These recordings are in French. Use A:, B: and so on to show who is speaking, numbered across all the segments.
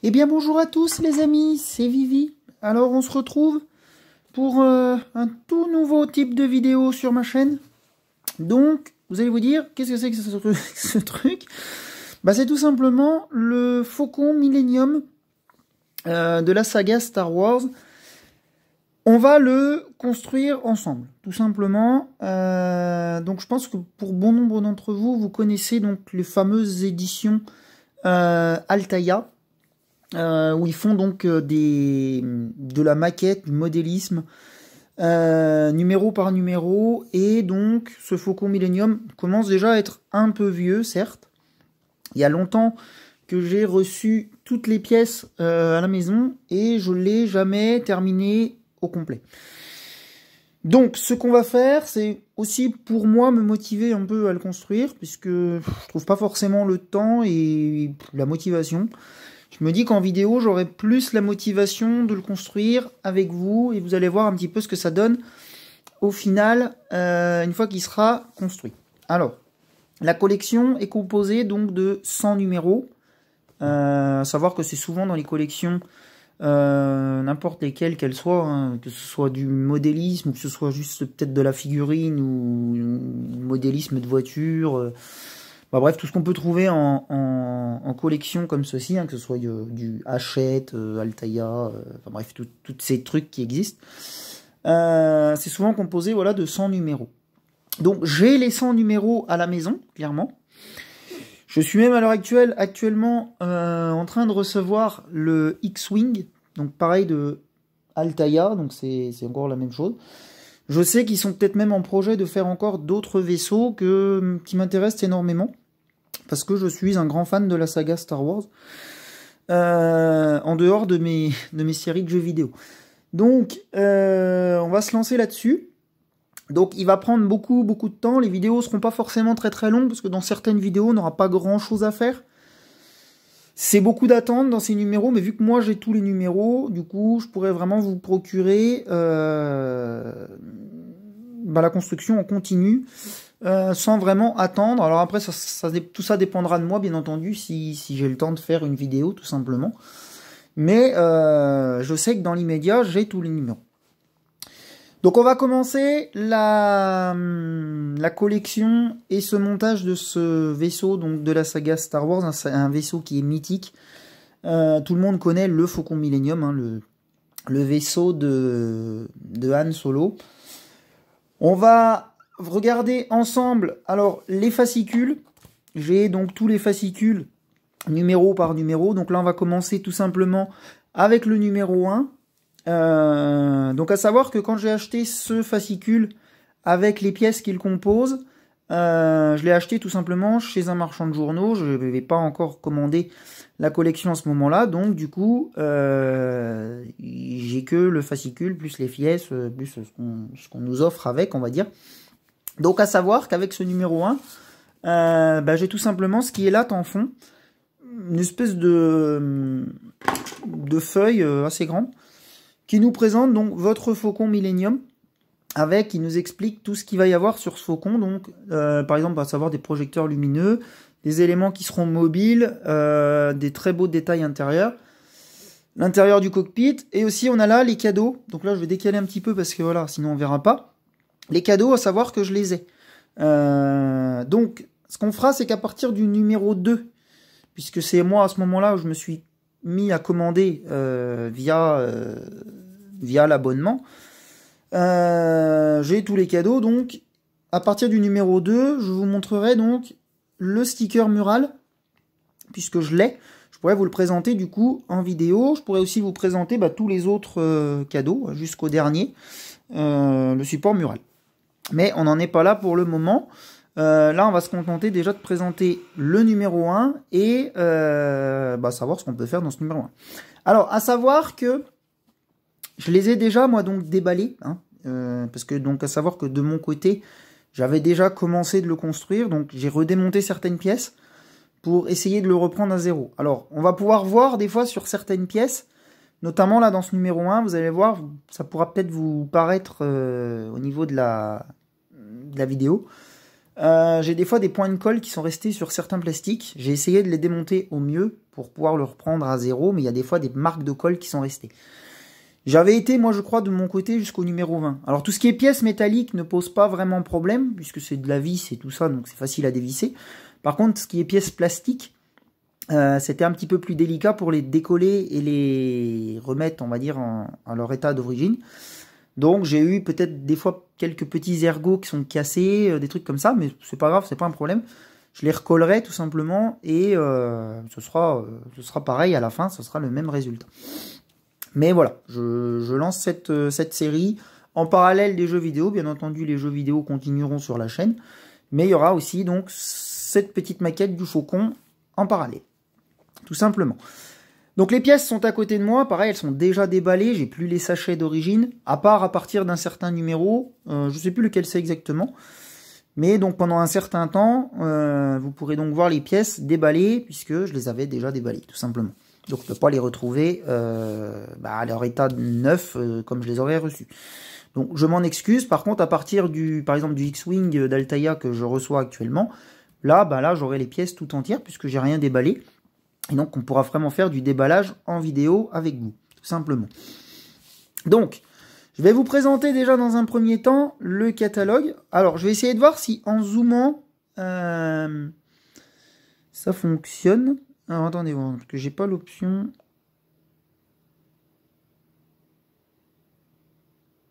A: Eh bien bonjour à tous les amis, c'est Vivi. Alors on se retrouve pour un tout nouveau type de vidéo sur ma chaîne. Donc vous allez vous dire, qu'est-ce que c'est que ce truc? Bah c'est tout simplement le Faucon Millenium de la saga Star Wars. On va le construire ensemble, tout simplement. Donc je pense que pour bon nombre d'entre vous, vous connaissez donc les fameuses éditions Altaïa. Où ils font donc de la maquette, du modélisme, numéro par numéro, et donc ce Faucon Millenium commence déjà à être un peu vieux, certes. Il y a longtemps que j'ai reçu toutes les pièces à la maison, et je ne l'ai jamais terminé au complet. Donc ce qu'on va faire, c'est aussi pour moi me motiver un peu à le construire, puisque je trouve pas forcément le temps et la motivation. Je me dis qu'en vidéo, j'aurai plus la motivation de le construire avec vous, et vous allez voir un petit peu ce que ça donne au final, une fois qu'il sera construit. Alors, la collection est composée donc de 100 numéros, à savoir que c'est souvent dans les collections, n'importe lesquelles qu'elles soient, hein, que ce soit du modélisme, ou que ce soit juste peut-être de la figurine, ou du modélisme de voiture, bah bref, tout ce qu'on peut trouver en collection comme ceci, hein, que ce soit du Hachette, Altaïa, enfin bref, tous ces trucs qui existent. C'est souvent composé voilà, de 100 numéros. Donc j'ai les 100 numéros à la maison, clairement. Je suis même à l'heure actuelle, en train de recevoir le X-Wing, donc pareil de Altaïa, donc c'est encore la même chose. Je sais qu'ils sont peut-être même en projet de faire encore d'autres vaisseaux qui m'intéressent énormément, parce que je suis un grand fan de la saga Star Wars, en dehors de mes séries de jeux vidéo. Donc, on va se lancer là-dessus. Donc, il va prendre beaucoup de temps. Les vidéos seront pas forcément très longues, parce que dans certaines vidéos, on n'aura pas grand-chose à faire. C'est beaucoup d'attente dans ces numéros, mais vu que moi j'ai tous les numéros, du coup, je pourrais vraiment vous procurer la construction en continu, sans vraiment attendre. Alors après, tout ça dépendra de moi, bien entendu, si j'ai le temps de faire une vidéo, tout simplement. Mais je sais que dans l'immédiat, j'ai tous les numéros. Donc on va commencer la collection et ce montage de ce vaisseau, donc de la saga Star Wars, un vaisseau qui est mythique. Tout le monde connaît le Faucon Millenium, hein, le vaisseau de Han Solo. On va regarder ensemble alors les fascicules. J'ai donc tous les fascicules numéro par numéro. Donc là on va commencer tout simplement avec le numéro 1. Donc à savoir que quand j'ai acheté ce fascicule avec les pièces qu'il compose, je l'ai acheté tout simplement chez un marchand de journaux. Je n'avais pas encore commandé la collection à ce moment-là, donc du coup j'ai que le fascicule plus les pièces, plus ce qu'on nous offre avec, on va dire. Donc à savoir qu'avec ce numéro 1, j'ai tout simplement ce qui est là en fond, une espèce de feuille assez grande, qui nous présente donc votre Faucon Millenium, qui nous explique tout ce qu'il va y avoir sur ce faucon. Donc, par exemple, à savoir des projecteurs lumineux, des éléments qui seront mobiles, des très beaux détails intérieurs, l'intérieur du cockpit, et aussi on a là les cadeaux. Donc là, je vais décaler un petit peu parce que voilà, sinon on verra pas. Les cadeaux, à savoir que je les ai. Donc, ce qu'on fera, c'est qu'à partir du numéro 2, puisque c'est moi à ce moment-là où je me suis mis à commander via l'abonnement, j'ai tous les cadeaux. Donc à partir du numéro 2, je vous montrerai donc le sticker mural, puisque je l'ai. Je pourrais vous le présenter du coup en vidéo. Je pourrais aussi vous présenter tous les autres cadeaux jusqu'au dernier, le support mural. Mais on n'en est pas là pour le moment. Là, on va se contenter déjà de présenter le numéro 1 et savoir ce qu'on peut faire dans ce numéro 1. Alors, à savoir que je les ai déjà, moi, donc déballés. Hein, parce que, donc, à savoir que de mon côté, j'avais déjà commencé de le construire. Donc, j'ai redémonté certaines pièces pour essayer de le reprendre à zéro. Alors, on va pouvoir voir des fois sur certaines pièces, notamment là dans ce numéro 1, vous allez voir, ça pourra peut-être vous paraître au niveau de la vidéo. J'ai des fois des points de colle qui sont restés sur certains plastiques. J'ai essayé de les démonter au mieux pour pouvoir le reprendre à zéro, mais il y a des fois des marques de colle qui sont restées. J'avais été, moi je crois, de mon côté jusqu'au numéro 20. Alors tout ce qui est pièces métalliques ne pose pas vraiment problème, puisque c'est de la vis et tout ça, donc c'est facile à dévisser. Par contre, ce qui est pièces plastiques, c'était un petit peu plus délicat pour les décoller et les remettre, on va dire, à leur état d'origine. Donc j'ai eu peut-être des fois quelques petits ergots qui sont cassés, des trucs comme ça, mais c'est pas grave, c'est pas un problème. Je les recollerai tout simplement et ce sera pareil à la fin, ce sera le même résultat. Mais voilà, je lance cette série en parallèle des jeux vidéo. Bien entendu, les jeux vidéo continueront sur la chaîne, mais il y aura aussi donc cette petite maquette du faucon en parallèle, tout simplement. Donc les pièces sont à côté de moi, pareil, elles sont déjà déballées, j'ai plus les sachets d'origine, à part à partir d'un certain numéro, je sais plus lequel c'est exactement, mais donc pendant un certain temps, vous pourrez donc voir les pièces déballées, puisque je les avais déjà déballées, tout simplement. Donc je ne peux pas les retrouver à leur état neuf, comme je les aurais reçus. Donc je m'en excuse, par contre à partir par exemple du X-Wing d'Altaïa que je reçois actuellement, là j'aurai les pièces tout entières, puisque j'ai rien déballé. Et donc, on pourra vraiment faire du déballage en vidéo avec vous, tout simplement. Donc, je vais vous présenter déjà dans un premier temps le catalogue. Alors, je vais essayer de voir si en zoomant, ça fonctionne. Alors, attendez, parce que j'ai pas l'option.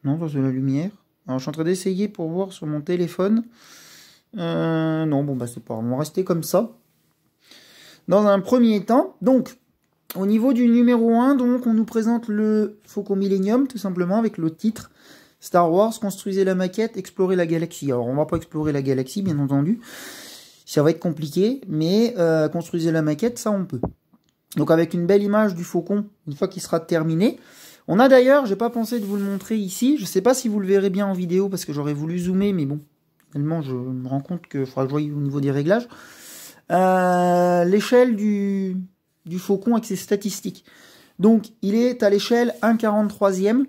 A: Non, ça c'est la lumière. Alors, je suis en train d'essayer pour voir sur mon téléphone. Non, bon, bah c'est pas grave. On va rester comme ça. Dans un premier temps, donc, au niveau du numéro 1, donc, on nous présente le Faucon Millenium, tout simplement, avec le titre Star Wars, construisez la maquette, explorez la galaxie. Alors, on va pas explorer la galaxie, bien entendu. Ça va être compliqué, mais construisez la maquette, ça, on peut. Donc, avec une belle image du Faucon, une fois qu'il sera terminé. On a d'ailleurs, j'ai pas pensé de vous le montrer ici, je sais pas si vous le verrez bien en vidéo, parce que j'aurais voulu zoomer, mais bon, finalement, je me rends compte qu'il faudra que je voie au niveau des réglages. L'échelle du faucon avec ses statistiques. Donc, il est à l'échelle 1/43e,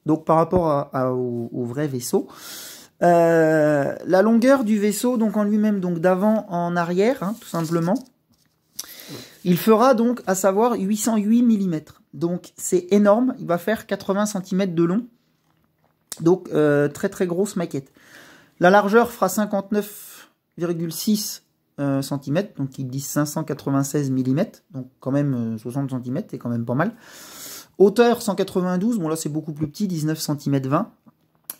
A: donc par rapport au vrai vaisseau. La longueur du vaisseau, donc en lui-même, donc d'avant en arrière, hein, tout simplement. Il fera donc, à savoir, 808 mm. Donc, c'est énorme. Il va faire 80 cm de long. Donc, très très grosse maquette. La largeur fera 59,6 cm, donc ils disent 596 mm, donc quand même 60 cm, c'est quand même pas mal. Hauteur 192, bon là c'est beaucoup plus petit, 19 cm 20.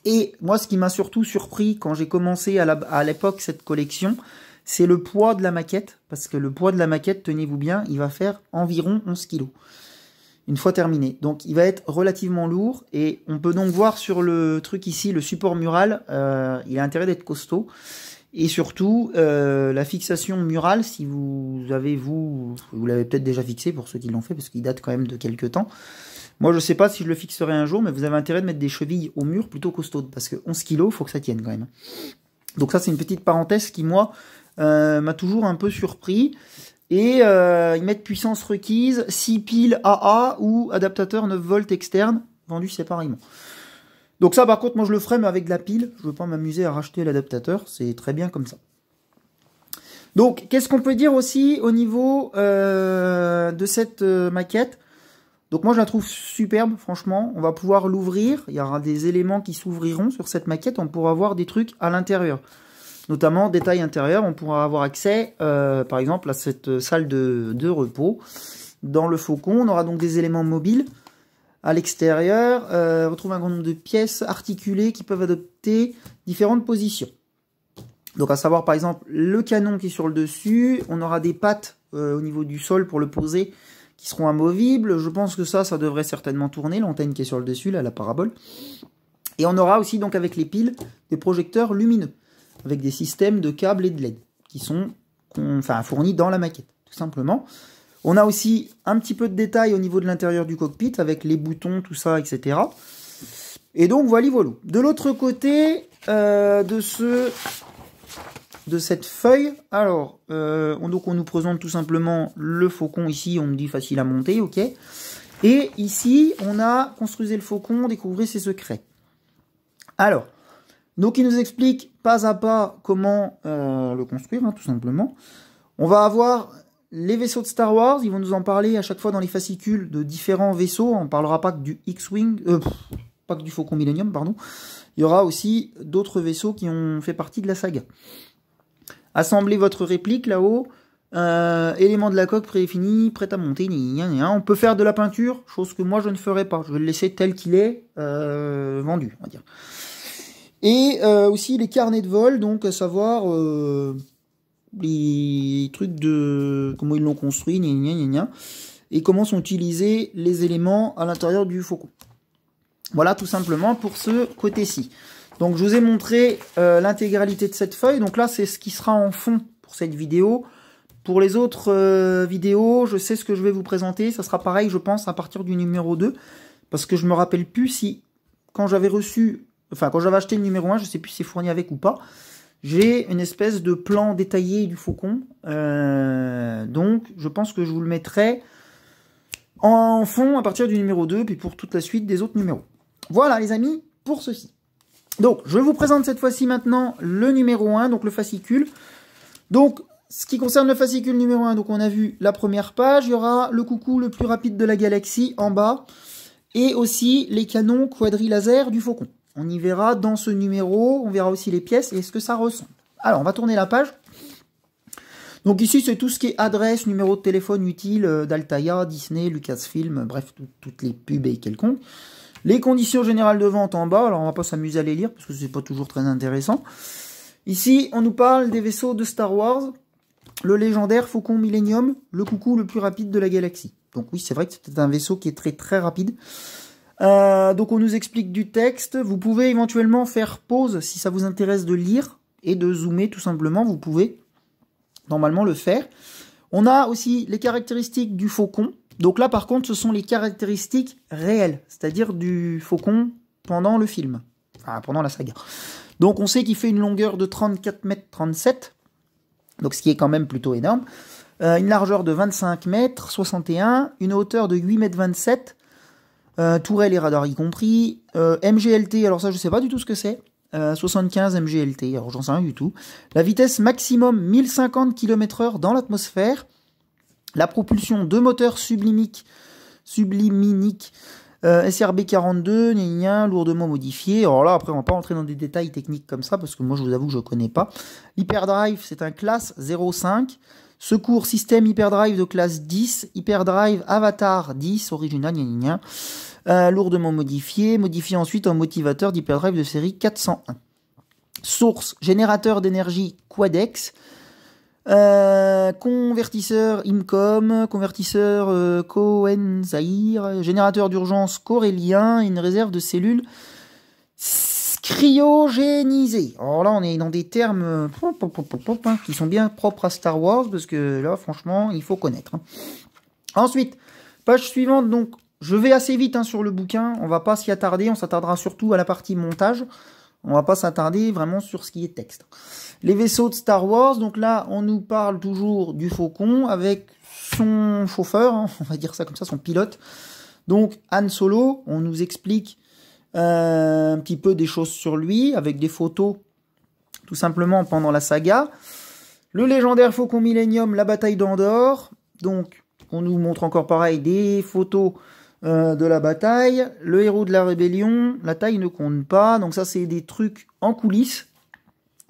A: Et moi ce qui m'a surtout surpris quand j'ai commencé à l'époque cette collection, c'est le poids de la maquette, parce que le poids de la maquette, tenez-vous bien, il va faire environ 11 kg. Une fois terminé. Donc il va être relativement lourd, et on peut donc voir sur le truc ici, le support mural, il a intérêt d'être costaud. Et surtout, la fixation murale, si vous l'avez peut-être déjà fixé pour ceux qui l'ont fait, parce qu'il date quand même de quelques temps. Moi, je sais pas si je le fixerai un jour, mais vous avez intérêt de mettre des chevilles au mur plutôt costaudes, parce que 11 kg, il faut que ça tienne quand même. Donc ça, c'est une petite parenthèse qui, moi, m'a toujours un peu surpris. Et ils mettent puissance requise, 6 piles AA ou adaptateur 9 volts externe, vendus séparément. Donc ça, par contre, moi je le ferai, mais avec de la pile. Je ne veux pas m'amuser à racheter l'adaptateur. C'est très bien comme ça. Donc, qu'est-ce qu'on peut dire aussi au niveau de cette maquette? Donc moi, je la trouve superbe, franchement. On va pouvoir l'ouvrir. Il y aura des éléments qui s'ouvriront sur cette maquette. On pourra voir des trucs à l'intérieur. Notamment, détail intérieur, on pourra avoir accès, par exemple, à cette salle de repos. Dans le Faucon, on aura donc des éléments mobiles. À l'extérieur, on retrouve un grand nombre de pièces articulées qui peuvent adopter différentes positions. Donc à savoir par exemple le canon qui est sur le dessus, on aura des pattes au niveau du sol pour le poser qui seront amovibles. Je pense que ça devrait certainement tourner, l'antenne qui est sur le dessus, là, la parabole. Et on aura aussi donc avec les piles des projecteurs lumineux, avec des systèmes de câbles et de LED qui sont fournis dans la maquette, tout simplement. On a aussi un petit peu de détails au niveau de l'intérieur du cockpit, avec les boutons, tout ça, etc. Et donc, voilà. De l'autre côté de cette feuille, alors, donc on nous présente tout simplement le Faucon ici, on me dit facile à monter, ok. Et ici, on a construisez le Faucon, découvrez ses secrets. Alors, Donc il nous explique pas à pas comment le construire, hein, tout simplement. On va avoir les vaisseaux de Star Wars, ils vont nous en parler à chaque fois dans les fascicules de différents vaisseaux. On ne parlera pas que du X-Wing, pas que du Faucon Millennium, pardon. Il y aura aussi d'autres vaisseaux qui ont fait partie de la saga. Assemblez votre réplique là-haut. Élément de la coque prédéfini, prêt à monter. On peut faire de la peinture, chose que moi je ne ferai pas. Je vais le laisser tel qu'il est vendu, on va dire. Et aussi les carnets de vol, donc à savoir les trucs de comment ils l'ont construit, et comment sont utilisés les éléments à l'intérieur du faucon. Voilà tout simplement pour ce côté-ci. Donc je vous ai montré l'intégralité de cette feuille. Donc là c'est ce qui sera en fond pour cette vidéo. Pour les autres vidéos, je sais ce que je vais vous présenter. Ça sera pareil, je pense, à partir du numéro 2. Parce que je me rappelle plus si, quand j'avais acheté le numéro 1, je sais plus si c'est fourni avec ou pas. J'ai une espèce de plan détaillé du faucon. Donc, je pense que je vous le mettrai en fond à partir du numéro 2, puis pour toute la suite des autres numéros. Voilà, les amis, pour ceci. Donc, je vous présente cette fois-ci maintenant le numéro 1, donc le fascicule. Donc, ce qui concerne le fascicule numéro 1, donc on a vu la première page, il y aura le coucou le plus rapide de la galaxie en bas, et aussi les canons quadrilaser du faucon. On y verra dans ce numéro, on verra aussi les pièces et ce que ça ressemble. Alors, on va tourner la page. Donc ici, c'est tout ce qui est adresse, numéro de téléphone utile d'Altaïa, Disney, Lucasfilm, bref, toutes les pubs et quelconques. Les conditions générales de vente en bas, alors on va pas s'amuser à les lire, parce que c'est pas toujours très intéressant. Ici, on nous parle des vaisseaux de Star Wars, le légendaire Faucon Millennium, le coucou le plus rapide de la galaxie. Donc oui, c'est vrai que c'est un vaisseau qui est très très rapide. Donc on nous explique du texte. Vous pouvez éventuellement faire pause si ça vous intéresse de lire et de zoomer tout simplement. Vous pouvez normalement le faire. On a aussi les caractéristiques du Faucon. Donc là par contre ce sont les caractéristiques réelles, c'est-à-dire du Faucon pendant le film, enfin pendant la saga. Donc on sait qu'il fait une longueur de 34,37 m, donc ce qui est quand même plutôt énorme. Une largeur de 25,61 m, une hauteur de 8,27 m, tourelle et radar y compris. MGLT, alors ça je sais pas du tout ce que c'est. 75 MGLT, alors j'en sais rien du tout. La vitesse maximum 1050 km/h dans l'atmosphère. La propulsion de moteurs subliminiques SRB 42, lourdement modifié. Alors là, après, on va pas rentrer dans des détails techniques comme ça, parce que moi, je vous avoue que je connais pas. Hyperdrive, c'est un classe 0,5. Secours système hyperdrive de classe 10. Hyperdrive Avatar 10, original, lourdement modifié. Modifié ensuite en motivateur d'hyperdrive de série 401. Source, générateur d'énergie Quadex. Convertisseur Incom, convertisseur Cohen-Zahir, générateur d'urgence corélien, une réserve de cellules cryogénisées. Alors là, on est dans des termes qui sont bien propres à Star Wars, parce que là, franchement, il faut connaître. Ensuite, page suivante, donc, je vais assez vite sur le bouquin, on va pas s'y attarder, on s'attardera surtout à la partie montage. On va pas s'attarder vraiment sur ce qui est texte. Les vaisseaux de Star Wars, donc là, on nous parle toujours du Faucon avec son chauffeur, on va dire ça comme ça, son pilote. Donc, Han Solo, on nous explique un petit peu des choses sur lui, avec des photos, tout simplement, pendant la saga. Le légendaire Faucon Millennium, la bataille d'Andorre. Donc, on nous montre encore pareil des photos de la bataille, le héros de la rébellion, la taille ne compte pas, donc ça c'est des trucs en coulisses,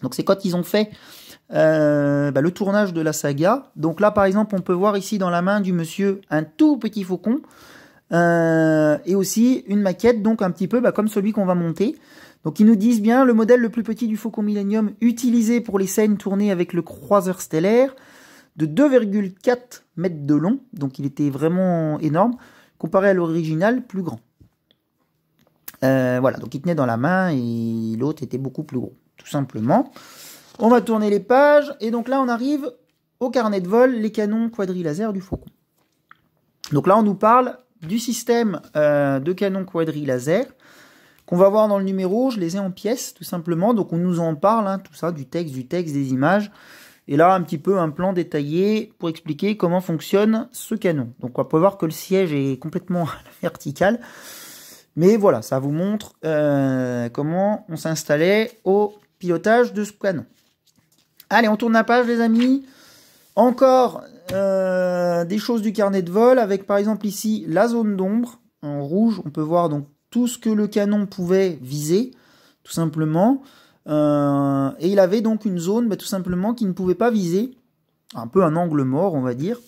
A: donc c'est quand ils ont fait le tournage de la saga. Donc là par exemple on peut voir ici dans la main du monsieur un tout petit faucon, et aussi une maquette, donc un petit peu comme celui qu'on va monter. Donc ils nous disent bien le modèle le plus petit du Faucon Millennium utilisé pour les scènes tournées avec le croiseur stellaire, de 2,4 mètres de long, donc il était vraiment énorme, comparé à l'original, plus grand. Voilà, donc il tenait dans la main et l'autre était beaucoup plus gros, tout simplement. On va tourner les pages, et donc là on arrive au carnet de vol, les canons quadrilaser du Faucon. Donc là on nous parle du système de canons quadrilaser, qu'on va voir dans le numéro, je les ai en pièces, tout simplement. Donc on nous en parle, tout ça, du texte, des images. Et là, un petit peu un plan détaillé pour expliquer comment fonctionne ce canon. Donc on peut voir que le siège est complètement vertical. Mais voilà, ça vous montre comment on s'installait au pilotage de ce canon. Allez, on tourne la page, les amis. Encore des choses du carnet de vol, avec par exemple ici la zone d'ombre. En rouge, on peut voir donc tout ce que le canon pouvait viser, tout simplement. Et il avait donc une zone, tout simplement, qui ne pouvait pas viser. Un peu un angle mort, on va dire.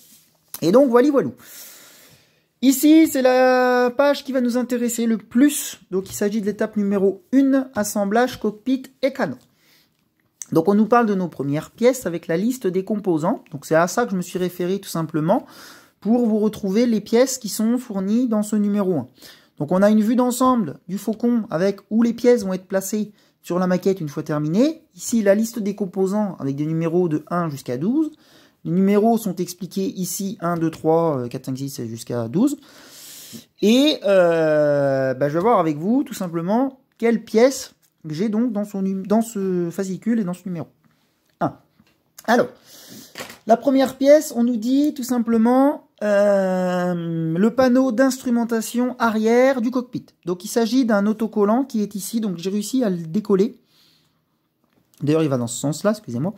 A: Et donc, voilà. Ici, c'est la page qui va nous intéresser le plus. Donc, il s'agit de l'étape numéro 1, assemblage, cockpit et canon. Donc, on nous parle de nos premières pièces avec la liste des composants. Donc, c'est à ça que je me suis référé tout simplement pour vous retrouver les pièces qui sont fournies dans ce numéro 1. Donc, on a une vue d'ensemble du Faucon avec où les pièces vont être placées sur la maquette une fois terminée. Ici, la liste des composants avec des numéros de 1 jusqu'à 12. Les numéros sont expliqués ici, 1, 2, 3, 4, 5, 6 jusqu'à 12. Et je vais voir avec vous tout simplement quelles pièces j'ai donc dans ce fascicule et dans ce numéro 1. Alors, la première pièce, on nous dit tout simplement le panneau d'instrumentation arrière du cockpit. Donc il s'agit d'un autocollant qui est ici, donc j'ai réussi à le décoller. D'ailleurs, il va dans ce sens-là, excusez-moi.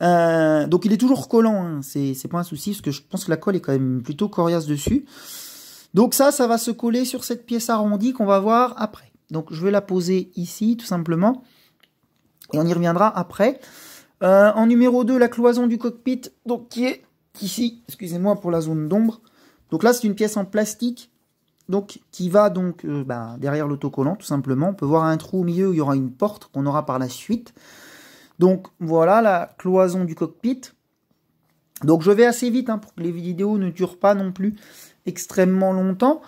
A: Donc il est toujours collant, hein. C'est pas un souci, parce que je pense que la colle est quand même plutôt coriace dessus. Donc ça va se coller sur cette pièce arrondie qu'on va voir après. Donc je vais la poser ici, tout simplement, et on y reviendra après. En numéro 2, la cloison du cockpit, donc qui est ici, excusez-moi pour la zone d'ombre. Donc là, c'est une pièce en plastique, donc qui va donc derrière l'autocollant, tout simplement. On peut voir un trou au milieu où il y aura une porte qu'on aura par la suite. Donc voilà la cloison du cockpit. Donc je vais assez vite pour que les vidéos ne durent pas non plus extrêmement longtemps.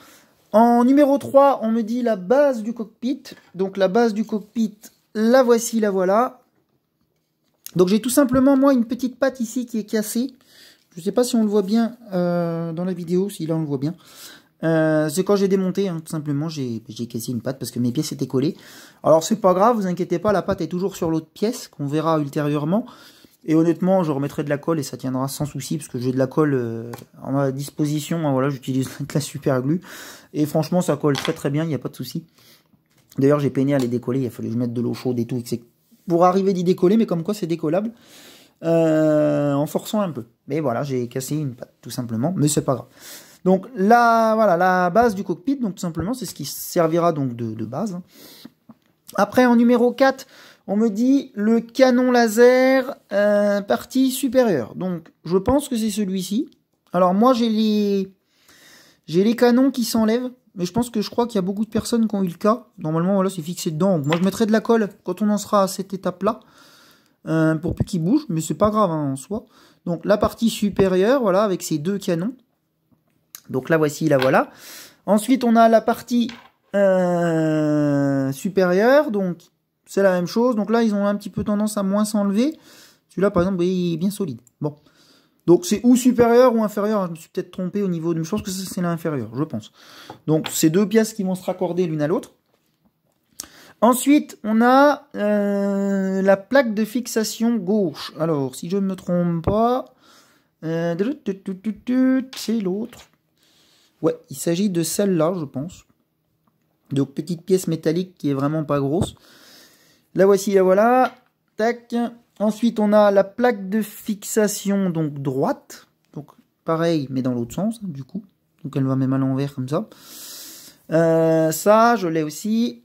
A: En numéro 3, on me dit la base du cockpit. Donc la base du cockpit, la voici, la voilà. Donc j'ai tout simplement moi une petite patte ici qui est cassée. Je ne sais pas si on le voit bien dans la vidéo, si là on le voit bien. C'est quand j'ai démonté, tout simplement, j'ai cassé une patte parce que mes pièces étaient collées. Alors c'est pas grave, vous inquiétez pas, la patte est toujours sur l'autre pièce, qu'on verra ultérieurement. Et honnêtement, je remettrai de la colle et ça tiendra sans souci, parce que j'ai de la colle en ma disposition. Voilà, j'utilise de la super glue. Et franchement, ça colle très très bien, il n'y a pas de souci. D'ailleurs, j'ai peiné à les décoller, il a fallu que je mette de l'eau chaude et tout, pour arriver d'y décoller, mais comme quoi c'est décollable. En forçant un peu. Mais voilà, j'ai cassé une patte, tout simplement, mais c'est pas grave. Donc là, voilà, la base du cockpit, donc tout simplement, c'est ce qui servira donc de base. Après, en numéro 4, on me dit le canon laser partie supérieure. Donc, je pense que c'est celui-ci. Alors moi, j'ai les canons qui s'enlèvent, mais je crois qu'il y a beaucoup de personnes qui ont eu le cas. Normalement, voilà, c'est fixé dedans. Donc, moi, je mettrai de la colle quand on en sera à cette étape-là, pour plus qu'il bouge, mais c'est pas grave en soi. Donc, la partie supérieure, voilà, avec ces deux canons. Donc la voici, la voilà. Ensuite, on a la partie supérieure. Donc, c'est la même chose. Donc là, ils ont un petit peu tendance à moins s'enlever. Celui-là, par exemple, il est bien solide. Bon. Donc, c'est ou supérieur ou inférieur. Je me suis peut-être trompé au niveau de... Je pense que c'est l'inférieur, je pense. Donc, c'est deux pièces qui vont se raccorder l'une à l'autre. Ensuite, on a la plaque de fixation gauche. Alors, si je ne me trompe pas... c'est l'autre. Ouais, il s'agit de celle-là, je pense. Donc, petite pièce métallique qui est vraiment pas grosse. La voici, la voilà. Tac. Ensuite, on a la plaque de fixation, donc droite. Donc, pareil, mais dans l'autre sens, du coup. Donc, elle va même à l'envers, comme ça. Ça, je l'ai aussi.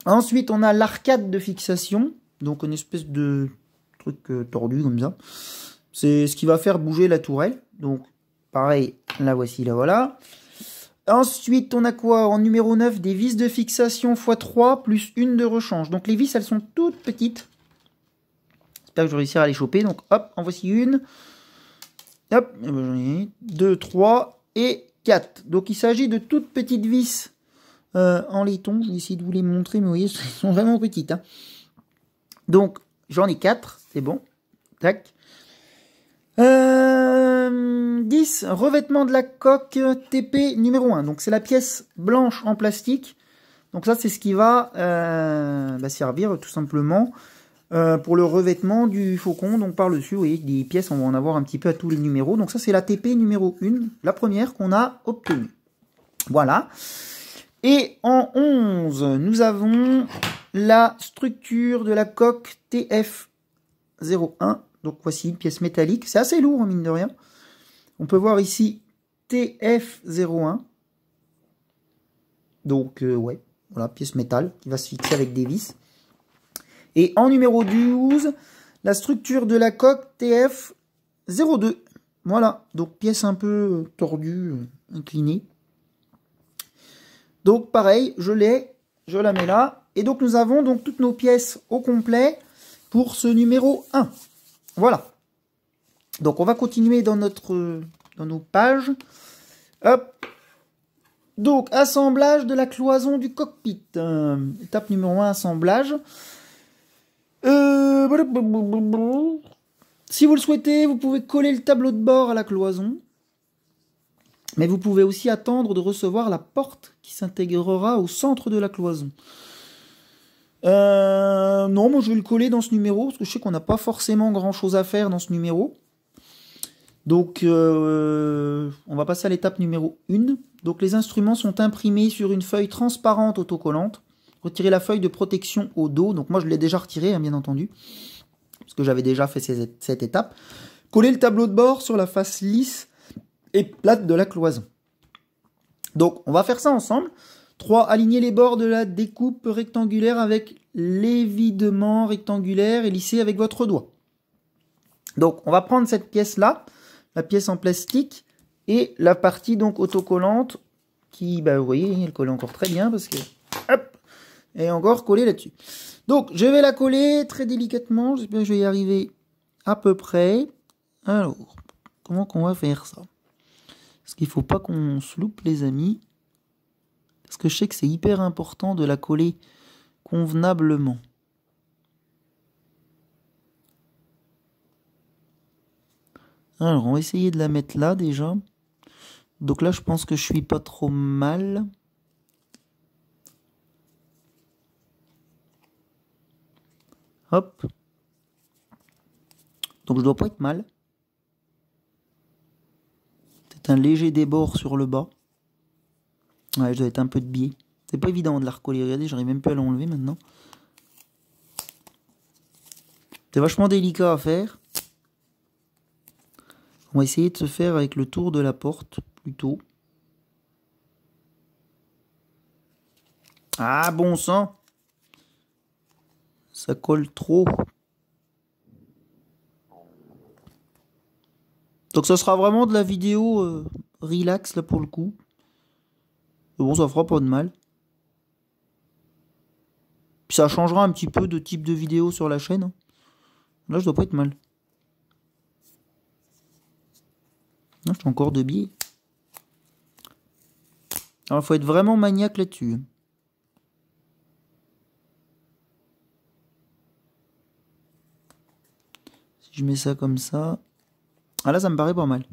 A: Ensuite, on a l'arcade de fixation. Donc, une espèce de truc tordu, comme ça. C'est ce qui va faire bouger la tourelle. Donc, pareil, la voici, la voilà. Ensuite, on a quoi? En numéro 9, des vis de fixation x3 plus une de rechange. Donc, les vis, elles sont toutes petites. J'espère que je réussirai à les choper. Donc, hop, en voici une. Hop, 2, 3 et 4. Donc, il s'agit de toutes petites vis en laiton. Je vais essayer de vous les montrer, mais vous voyez, elles sont vraiment petites. Hein. Donc, j'en ai 4. C'est bon. Tac. 10, revêtement de la coque TP numéro 1. Donc c'est la pièce blanche en plastique. Donc ça c'est ce qui va servir tout simplement pour le revêtement du Faucon. Donc par dessus, vous voyez que des pièces, on va en avoir un petit peu à tous les numéros. Donc ça c'est la TP numéro 1, la première qu'on a obtenue. Voilà. Et en 11, nous avons la structure de la coque TF01. Donc voici une pièce métallique. C'est assez lourd, mine de rien. On peut voir ici TF01. Donc ouais, voilà, pièce métal qui va se fixer avec des vis. Et en numéro 12, la structure de la coque TF02. Voilà, donc pièce un peu tordue, inclinée. Donc pareil, je la mets là. Et donc nous avons donc toutes nos pièces au complet pour ce numéro 1. Voilà. Donc on va continuer dans nos pages. Hop. Donc assemblage de la cloison du cockpit. Étape numéro 1, assemblage. Si vous le souhaitez, vous pouvez coller le tableau de bord à la cloison. Mais vous pouvez aussi attendre de recevoir la porte qui s'intégrera au centre de la cloison. Non, moi je vais le coller dans ce numéro, parce que je sais qu'on n'a pas forcément grand chose à faire dans ce numéro. Donc on va passer à l'étape numéro 1. Donc les instruments sont imprimés sur une feuille transparente autocollante. Retirez la feuille de protection au dos. Donc moi je l'ai déjà retiré, hein, bien entendu. Parce que j'avais déjà fait cette étape. Collez le tableau de bord sur la face lisse et plate de la cloison. Donc on va faire ça ensemble. 3. Alignez les bords de la découpe rectangulaire avec l'évidement rectangulaire et lissez avec votre doigt. Donc on va prendre cette pièce-là, la pièce en plastique, et la partie donc autocollante, qui, bah, vous voyez, elle colle encore très bien, parce que, hop, elle est encore collée là-dessus. Donc je vais la coller très délicatement, j'espère que je vais y arriver à peu près. Alors, comment qu'on va faire ça? Parce qu'il ne faut pas qu'on se loupe, les amis. Parce que je sais que c'est hyper important de la coller convenablement. Alors, on va essayer de la mettre là, déjà. Donc là, je pense que je suis pas trop mal. Hop. Donc, je dois pas être mal. Peut-être un léger débord sur le bas. Ouais, je dois être un peu de biais. C'est pas évident de la recoller. Regardez, j'arrive même plus à l'enlever maintenant. C'est vachement délicat à faire. On va essayer de se faire avec le tour de la porte, plutôt. Ah, bon sang! Ça colle trop. Donc ça sera vraiment de la vidéo relax, là, pour le coup. Mais bon, ça fera pas de mal. Puis ça changera un petit peu de type de vidéo sur la chaîne. Là, je dois pas être mal. Non, je suis encore de biais. Alors, il faut être vraiment maniaque là-dessus. Si je mets ça comme ça... Ah là, ça me paraît pas mal.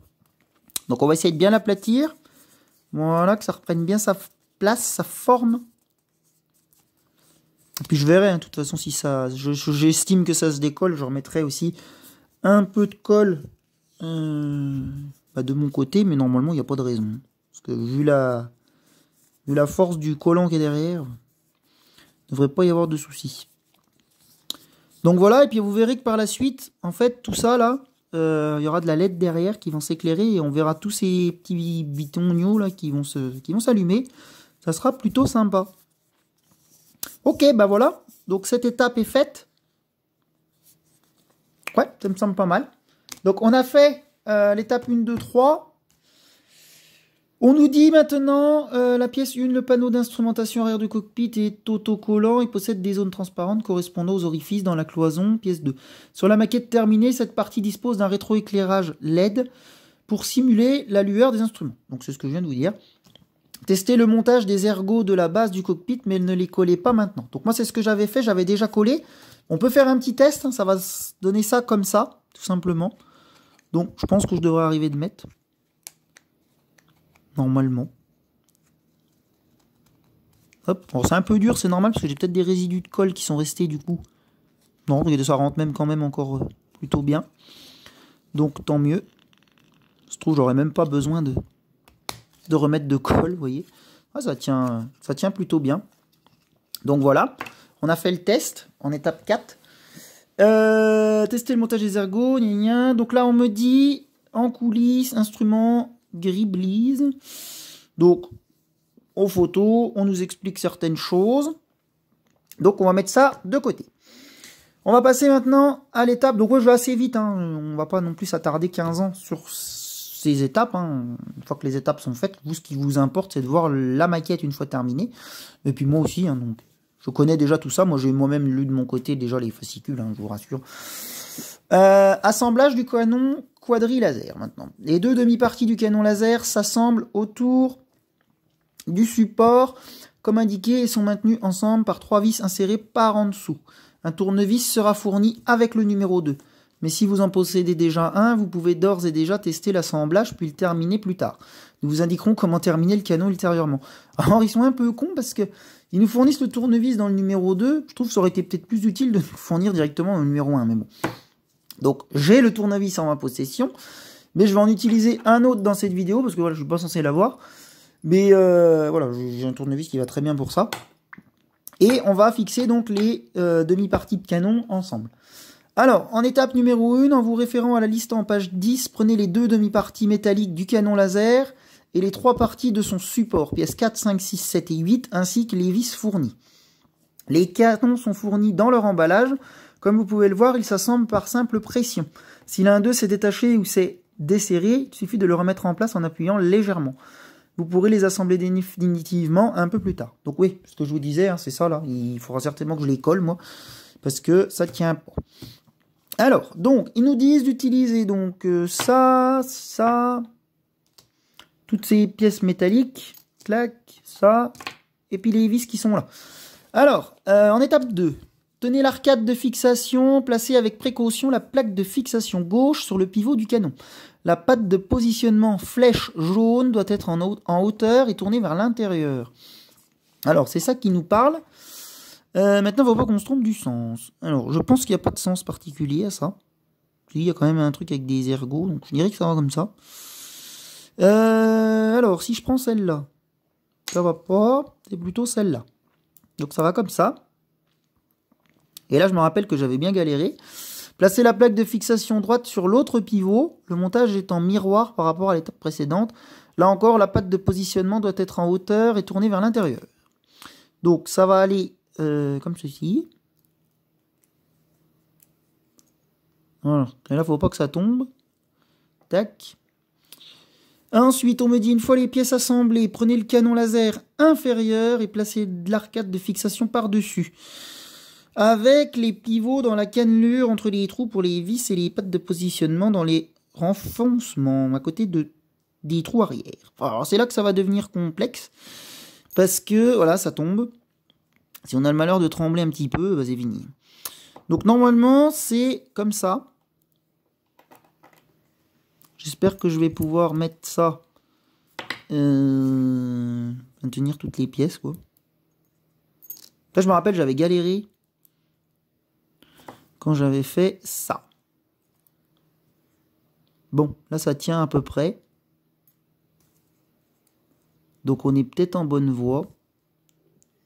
A: Donc, on va essayer de bien l'aplatir. Voilà, que ça reprenne bien sa place, sa forme. Et puis, je verrai, hein, de toute façon, si ça... J'estime que ça se décolle. Je remettrai aussi un peu de colle de mon côté. Mais normalement, il n'y a pas de raison. Parce que vu la force du collant qui est derrière, il ne devrait pas y avoir de soucis. Donc voilà, et puis vous verrez que par la suite, en fait, tout ça là, il y aura de la LED derrière qui vont s'éclairer et on verra tous ces petits bitons là qui vont s'allumer. Ça sera plutôt sympa. Ok, bah voilà. Donc cette étape est faite. Ouais, ça me semble pas mal. Donc on a fait l'étape 1, 2, 3. On nous dit maintenant, la pièce 1, le panneau d'instrumentation arrière du cockpit est autocollant et possède des zones transparentes correspondant aux orifices dans la cloison. Pièce 2. Sur la maquette terminée, cette partie dispose d'un rétroéclairage LED pour simuler la lueur des instruments. Donc c'est ce que je viens de vous dire. Testez le montage des ergots de la base du cockpit, mais ne les collez pas maintenant. Donc moi c'est ce que j'avais fait, j'avais déjà collé. On peut faire un petit test, hein, ça va donner ça comme ça, tout simplement. Donc je pense que je devrais arriver de mettre. Normalement. Hop. Bon, c'est un peu dur, c'est normal, parce que j'ai peut-être des résidus de colle qui sont restés du coup. Non, regardez, ça rentre même quand même encore plutôt bien. Donc tant mieux. Je trouve j'aurais même pas besoin de remettre de colle, vous voyez. Ah, ça tient plutôt bien. Donc voilà, on a fait le test en étape 4. Tester le montage des ergots, gna gna. Donc là, on me dit en coulisses, instrument, Griblise. Donc, aux photos, on nous explique certaines choses. Donc, on va mettre ça de côté. On va passer maintenant à l'étape. Donc, je vais assez vite. Hein. On va pas non plus s'attarder 15 ans sur ces étapes. Hein. Une fois que les étapes sont faites, vous, ce qui vous importe, c'est de voir la maquette une fois terminée. Et puis moi aussi, hein, donc, je connais déjà tout ça. Moi, j'ai moi-même lu de mon côté déjà les fascicules, hein, je vous rassure. Assemblage du canon quadri-laser maintenant. Les deux demi-parties du canon laser s'assemblent autour du support comme indiqué et sont maintenus ensemble par 3 vis insérées par en dessous. Un tournevis sera fourni avec le numéro 2. Mais si vous en possédez déjà un, vous pouvez d'ores et déjà tester l'assemblage puis le terminer plus tard. Nous vous indiquerons comment terminer le canon ultérieurement. Alors ils sont un peu cons parce que ils nous fournissent le tournevis dans le numéro 2. Je trouve que ça aurait été peut-être plus utile de nous fournir directement le numéro 1, mais bon. Donc j'ai le tournevis en ma possession, mais je vais en utiliser un autre dans cette vidéo parce que voilà, je suis pas censé l'avoir. Mais voilà, j'ai un tournevis qui va très bien pour ça. Et on va fixer donc les demi-parties de canon ensemble. Alors, en étape numéro 1, en vous référant à la liste en page 10, prenez les deux demi-parties métalliques du canon laser et les 3 parties de son support, pièces 4, 5, 6, 7 et 8, ainsi que les vis fournies. Les canons sont fournis dans leur emballage. Comme vous pouvez le voir, ils s'assemblent par simple pression. Si l'un d'eux s'est détaché ou s'est desserré, il suffit de le remettre en place en appuyant légèrement. Vous pourrez les assembler définitivement un peu plus tard. Donc oui, ce que je vous disais, hein, c'est ça là. Il faudra certainement que je les colle, moi, parce que ça tient pas. Alors, donc, ils nous disent d'utiliser donc ça, toutes ces pièces métalliques, clac, ça, et puis les vis qui sont là. Alors, en étape 2, tenez l'arcade de fixation, placez avec précaution la plaque de fixation gauche sur le pivot du canon. La patte de positionnement flèche jaune doit être en hauteur et tournée vers l'intérieur. Alors, c'est ça qui nous parle. Maintenant, il ne faut pas qu'on se trompe du sens. Alors, je pense qu'il n'y a pas de sens particulier à ça. Il y a quand même un truc avec des ergots, donc je dirais que ça va comme ça. Alors, si je prends celle-là, ça va pas, c'est plutôt celle-là. Donc ça va comme ça. Et là, je me rappelle que j'avais bien galéré. Placez la plaque de fixation droite sur l'autre pivot. Le montage est en miroir par rapport à l'étape précédente. Là encore, la patte de positionnement doit être en hauteur et tournée vers l'intérieur. Donc ça va aller comme ceci. Voilà. Et là, il ne faut pas que ça tombe. Tac. Ensuite, on me dit, une fois les pièces assemblées, prenez le canon laser inférieur et placez l'arcade de fixation par-dessus. Avec les pivots dans la cannelure entre les trous pour les vis et les pattes de positionnement dans les renfoncements à côté des trous arrière. Alors, c'est là que ça va devenir complexe. Parce que, voilà, ça tombe. Si on a le malheur de trembler un petit peu, bah, c'est fini. Donc, normalement, c'est comme ça. J'espère que je vais pouvoir mettre ça, maintenir toutes les pièces, quoi. Là, je me rappelle, j'avais galéré quand j'avais fait ça. Bon, là, ça tient à peu près. Donc, on est peut-être en bonne voie.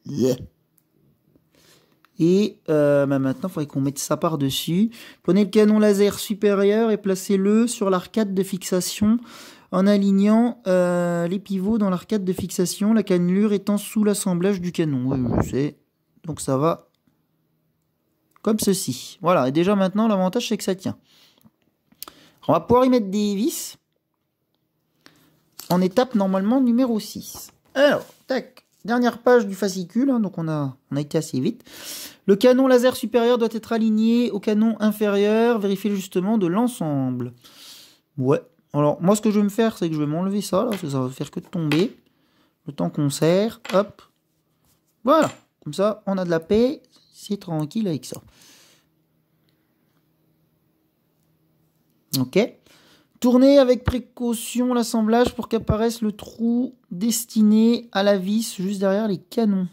A: Yeah. Et maintenant, il faudrait qu'on mette ça par-dessus. Prenez le canon laser supérieur et placez-le sur l'arcade de fixation en alignant les pivots dans l'arcade de fixation, la cannelure étant sous l'assemblage du canon. Oui, je sais. Donc ça va comme ceci. Voilà, et déjà maintenant, l'avantage, c'est que ça tient. On va pouvoir y mettre des vis en étape normalement numéro 6. Alors, tac. Dernière page du fascicule, hein, donc on a été assez vite. Le canon laser supérieur doit être aligné au canon inférieur. Vérifiez justement de l'ensemble. Ouais. Alors, moi, ce que je vais me faire, c'est que je vais m'enlever ça, là, parce que ça va faire que de tomber. Le temps qu'on serre. Hop. Voilà. Comme ça, on a de la paix. C'est tranquille avec ça. Ok. Tournez avec précaution l'assemblage pour qu'apparaisse le trou destiné à la vis juste derrière les canons.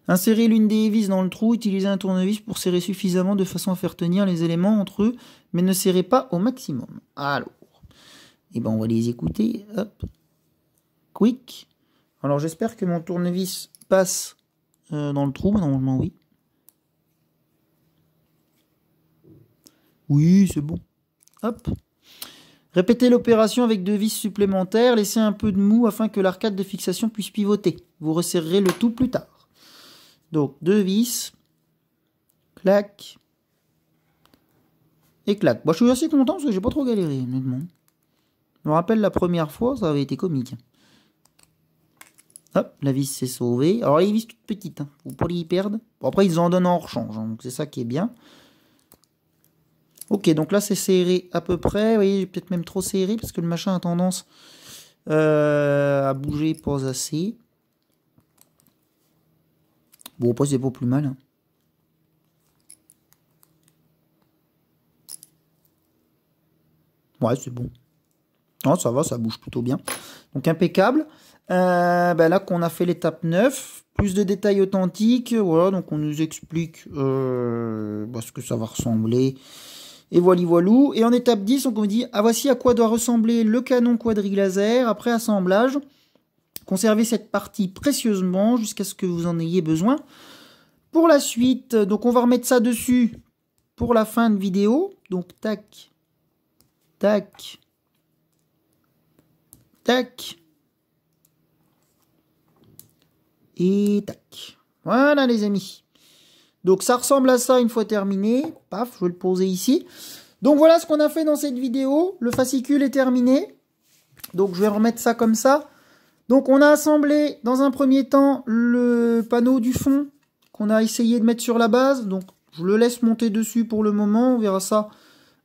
A: Insérez l'une des vis dans le trou, utilisez un tournevis pour serrer suffisamment de façon à faire tenir les éléments entre eux, mais ne serrez pas au maximum. Alors, eh ben on va les écouter. Hop. quick. Alors j'espère que mon tournevis passe dans le trou, normalement oui. Oui, c'est bon. Hop. Répétez l'opération avec 2 vis supplémentaires. Laissez un peu de mou afin que l'arcade de fixation puisse pivoter. Vous resserrerez le tout plus tard. Donc 2 vis. Clac. Et clac. Moi, je suis assez content parce que j'ai pas trop galéré, honnêtement. Je me rappelle la première fois, ça avait été comique. Hop, la vis s'est sauvée. Alors les vis toutes petites, hein. Faut pas les perdre. Bon, après, ils en donnent en rechange, hein. Donc c'est ça qui est bien. Ok, donc là c'est serré à peu près. Vous voyez, j'ai peut-être même trop serré parce que le machin a tendance à bouger pas assez. Bon, après c'est pas plus mal, hein. Ouais, c'est bon. Non, ça va, ça bouge plutôt bien. Donc impeccable. Là qu'on a fait l'étape 9, plus de détails authentiques. Voilà, donc on nous explique ce que ça va ressembler. Et voilou. Et en étape 10, on nous dit, voici à quoi doit ressembler le canon quadrilaser après assemblage. Conservez cette partie précieusement jusqu'à ce que vous en ayez besoin. Pour la suite, donc on va remettre ça dessus pour la fin de vidéo. Donc tac, tac, tac. Et tac. Voilà les amis. Donc ça ressemble à ça une fois terminé. Paf, je vais le poser ici. Donc voilà ce qu'on a fait dans cette vidéo. Le fascicule est terminé. Donc je vais remettre ça comme ça. Donc on a assemblé dans un premier temps le panneau du fond qu'on a essayé de mettre sur la base. Donc je le laisse monter dessus pour le moment. On verra ça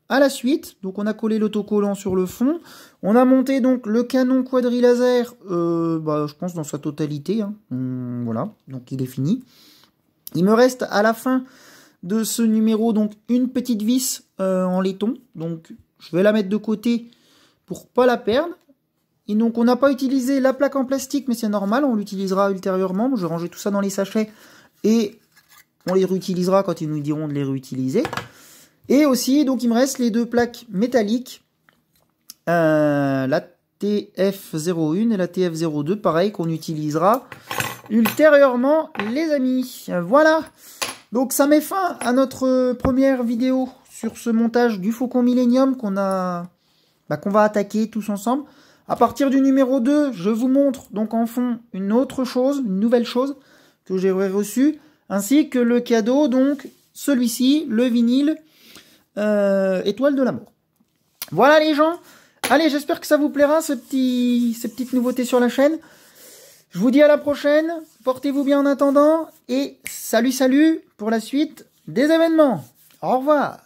A: à la suite. Donc on a collé l'autocollant sur le fond. On a monté donc le canon quadrilaser, je pense dans sa totalité. Hein. Voilà, donc il est fini. Il me reste à la fin de ce numéro donc une petite vis en laiton. Donc je vais la mettre de côté pour pas la perdre. Et donc on n'a pas utilisé la plaque en plastique, mais c'est normal, on l'utilisera ultérieurement. Je vais ranger tout ça dans les sachets et on les réutilisera quand ils nous diront de les réutiliser. Et aussi, donc il me reste les 2 plaques métalliques, la TF01 et la TF02, pareil, qu'on utilisera ultérieurement, les amis. Voilà, donc ça met fin à notre première vidéo sur ce montage du Faucon Millenium qu'on va attaquer tous ensemble. À partir du numéro 2, je vous montre donc en fond une autre chose, une nouvelle chose que j'aurais reçue, ainsi que le cadeau, donc celui-ci, le vinyle Étoile de la mort. Voilà les gens, allez, j'espère que ça vous plaira ces petites nouveautés sur la chaîne. Je vous dis à la prochaine, portez-vous bien en attendant, et salut pour la suite des événements. Au revoir.